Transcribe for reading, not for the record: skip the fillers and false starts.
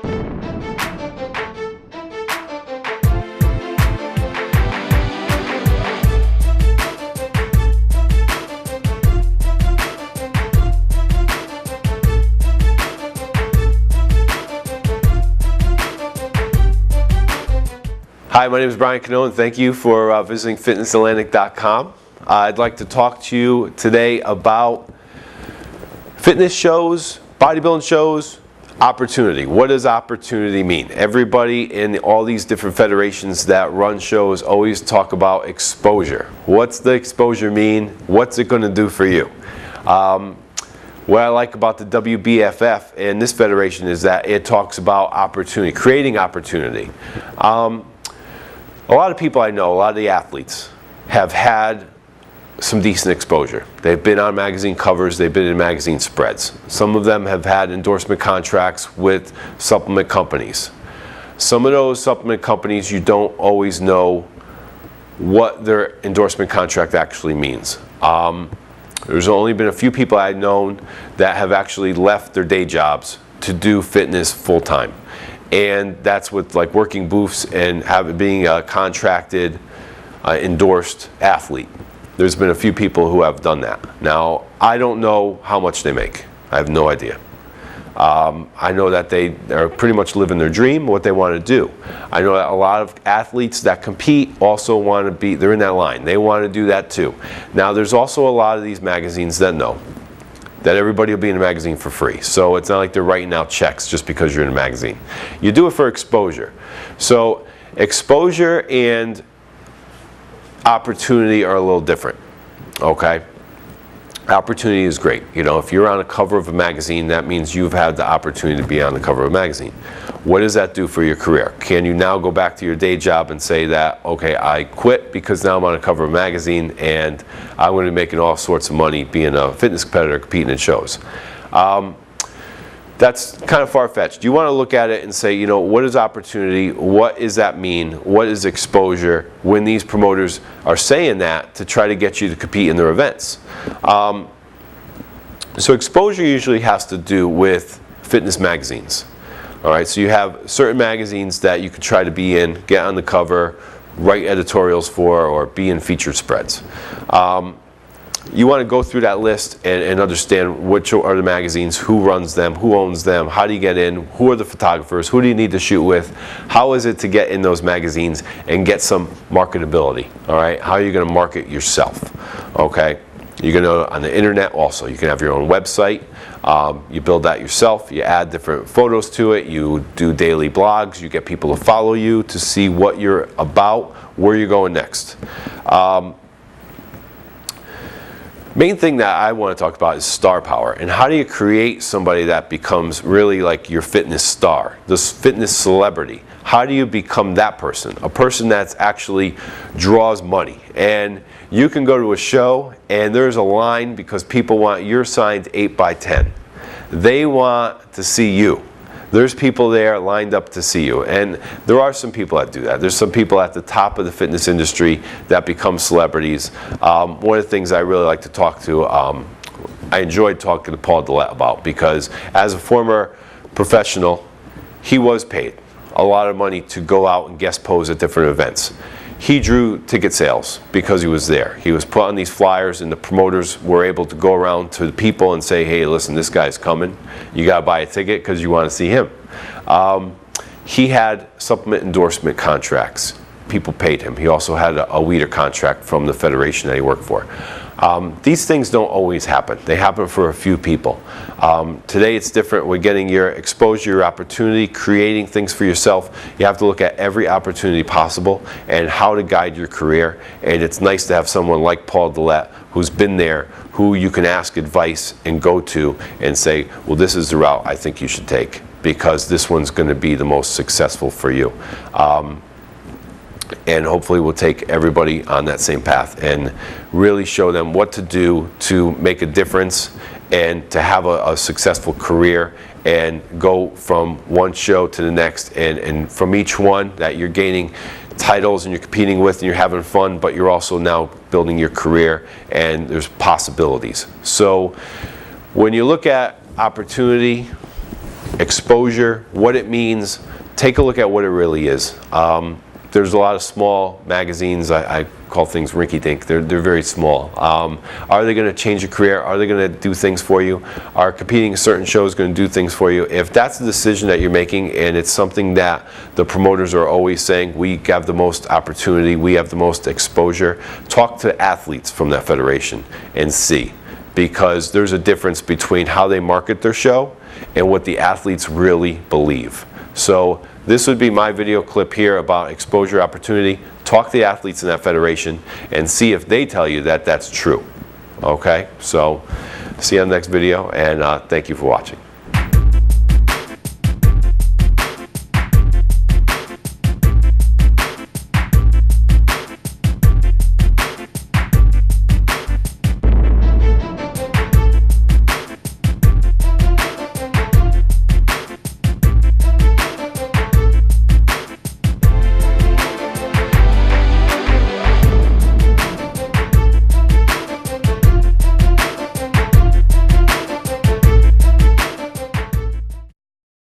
Hi, my name is Brian Cannone. Thank you for visiting fitnessatlantic.com. I'd like to talk to you today about fitness shows, bodybuilding shows, opportunity. What does opportunity mean? Everybody in all these different federations that run shows always talk about exposure. What's the exposure mean? What's it going to do for you? What I like about the WBFF and this federation is that it talks about opportunity, creating opportunity. A lot of people I know, a lot of the athletes, have had some decent exposure. They've been on magazine covers, they've been in magazine spreads. Some of them have had endorsement contracts with supplement companies. Some of those supplement companies, you don't always know what their endorsement contract actually means. There's only been a few people I've known that have actually left their day jobs to do fitness full-time. And that's with like working booths and being a contracted, endorsed athlete. There's been a few people who have done that. Now, I don't know how much they make. I have no idea. I know that they are pretty much living their dream, what they want to do. I know that a lot of athletes that compete also want to be, they're in that line. They want to do that too. Now, there's also a lot of these magazines that know that everybody will be in a magazine for free. So it's not like they're writing out checks just because you're in a magazine. You do it for exposure. So exposure and opportunity are a little different, okay? Opportunity is great. You know, if you're on a cover of a magazine, that means you've had the opportunity to be on the cover of a magazine. What does that do for your career? Can you now go back to your day job and say that, okay, I quit because now I'm on a cover of a magazine and I'm going to be making all sorts of money being a fitness competitor competing in shows? That's kind of far-fetched. You want to look at it and say, you know, what is opportunity? What does that mean? What is exposure when these promoters are saying that to try to get you to compete in their events? So exposure usually has to do with fitness magazines. All right, so you have certain magazines that you can try to be in, get on the cover, write editorials for, or be in featured spreads. You want to go through that list and understand which are the magazines, who runs them, who owns them, how do you get in, who are the photographers, who do you need to shoot with, how is it to get in those magazines and get some marketability, all right? How are you going to market yourself, okay? You're going to, on the internet also, you can have your own website. You build that yourself, you add different photos to it, you do daily blogs, you get people to follow you to see what you're about, where you're going next. Main thing that I want to talk about is star power, and how do you create somebody that becomes really like your fitness star, this fitness celebrity? How do you become that person? A person that's actually draws money. And you can go to a show and there's a line because people want your signed 8x10. They want to see you. There's people there lined up to see you. And there are some people that do that. There's some people at the top of the fitness industry that become celebrities. One of the things I really like to talk to, I enjoyed talking to Paul Dillette about, because as a former professional, he was paid a lot of money to go out and guest pose at different events. He drew ticket sales because he was there. He was put on these flyers and the promoters were able to go around to the people and say, hey, listen, this guy's coming. You got to buy a ticket because you want to see him. He had supplement endorsement contracts. People paid him. He also had a weeder contract from the federation that he worked for. These things don't always happen. They happen for a few people. Today it's different. We're getting your exposure, your opportunity, creating things for yourself. You have to look at every opportunity possible and how to guide your career. And it's nice to have someone like Paul Dillette who's been there, who you can ask advice and go to and say, well, this is the route I think you should take, because this one's going to be the most successful for you. And hopefully we'll take everybody on that same path and really show them what to do to make a difference and to have a successful career and go from one show to the next, and from each one that you're gaining titles and you're competing with and you're having fun, but you're also now building your career and there's possibilities. So when you look at opportunity, exposure, what it means. Take a look at what it really is. There's a lot of small magazines, I call things rinky-dink, they're very small. Are they going to change your career? Are they going to do things for you? Are competing in certain shows going to do things for you? If that's the decision that you're making and it's something that the promoters are always saying, we have the most opportunity, we have the most exposure, talk to athletes from that federation and see. Because there's a difference between how they market their show and what the athletes really believe. So this would be my video clip here about exposure opportunity. Talk to the athletes in that federation and see if they tell you that that's true. Okay, so see you on the next video, and thank you for watching.